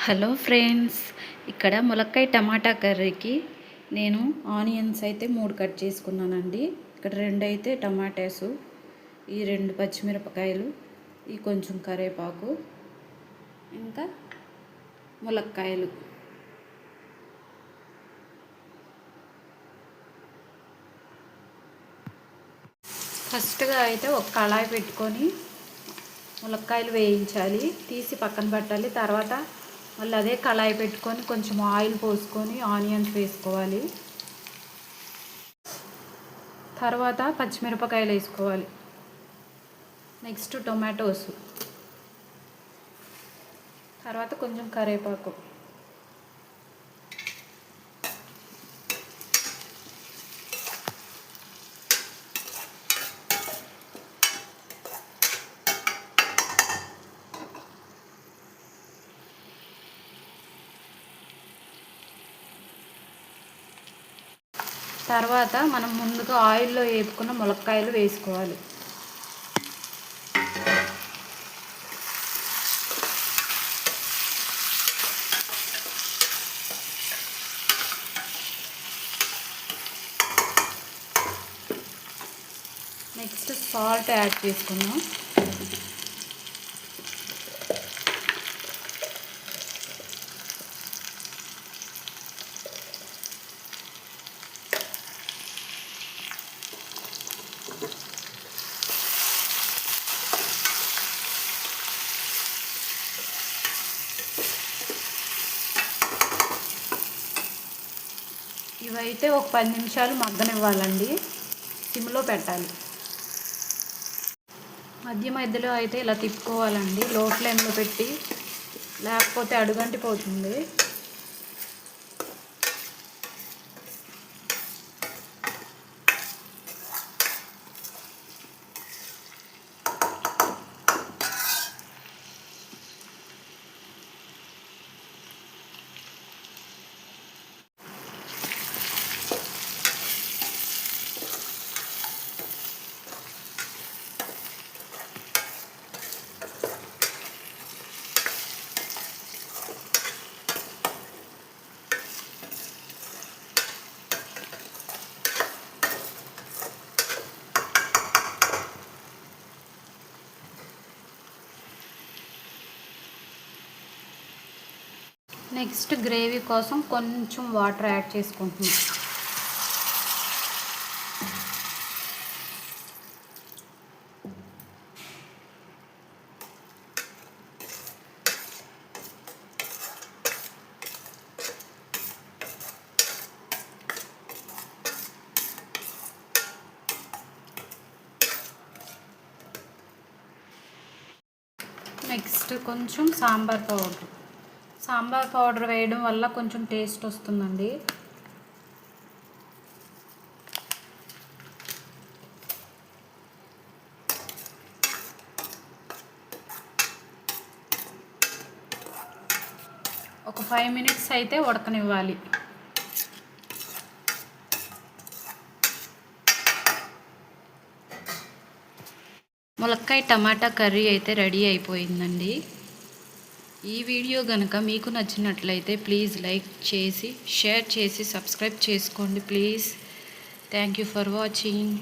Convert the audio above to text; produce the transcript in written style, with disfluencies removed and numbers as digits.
Hello friends, ఇక్కడ ములక్కాయ టమాటా కర్రీకి నేను ఆనియన్స్ అయితే 3 కట్ చేసుకున్నానండి. ఇక్కడ 2 అయితే టమాటాసు, ఈ 2 పచ్చిమిరపకాయలు, ఈ కొంచెం కరివేపాకు, ఇంకా ములక్కాయలు. ఫస్ట్గా అయితే ఒక కళాయి పెట్టుకొని ములక్కాయలు వేయించాలి, తీసి పక్కన పెట్టాలి. తర్వాత మళ్ళీ అదే కళాయి పెట్టుకొని కొంచెం ఆయిల్ పోసుకొని ఆనియన్స్ వేసుకోవాలి. తర్వాత పచ్చిమిరపకాయలు వేసుకోవాలి. నెక్స్ట్ టొమాటోస్, తర్వాత కొంచెం కరివేపాకు. తర్వాత మనం ముందుగా ఆయిల్లో వేపుకున్న ములక్కాయలు వేసుకోవాలి. నెక్స్ట్ సాల్ట్ యాడ్ చేసుకున్నాం. ఇవైతే ఒక 10 నిమిషాలు మగ్గనివ్వాలండి, సిమ్లో పెట్టాలి. మధ్య మధ్యలో అయితే ఇలా తిప్పుకోవాలండి, లో ఫ్లేమ్లో పెట్టి, లేకపోతే అడుగంటిపోతుంది. నెక్స్ట్ గ్రేవీ కోసం కొంచెం వాటర్ యాడ్ చేసుకుంటున్నాం. నెక్స్ట్ కొంచెం సాంబార్ పౌడర్ వేయడం వల్ల కొంచెం టేస్ట్ వస్తుందండి. ఒక 5 మినిట్స్ అయితే ఉడకనివ్వాలి. ములక్కాయ టమాటా కర్రీ అయితే రెడీ అయిపోయిందండి. ఈ వీడియో కనుక మీకు నచ్చినట్లయితే ప్లీజ్ లైక్ చేసి, షేర్ చేసి, సబ్స్క్రైబ్ చేసుకోండి please. Thank you for watching.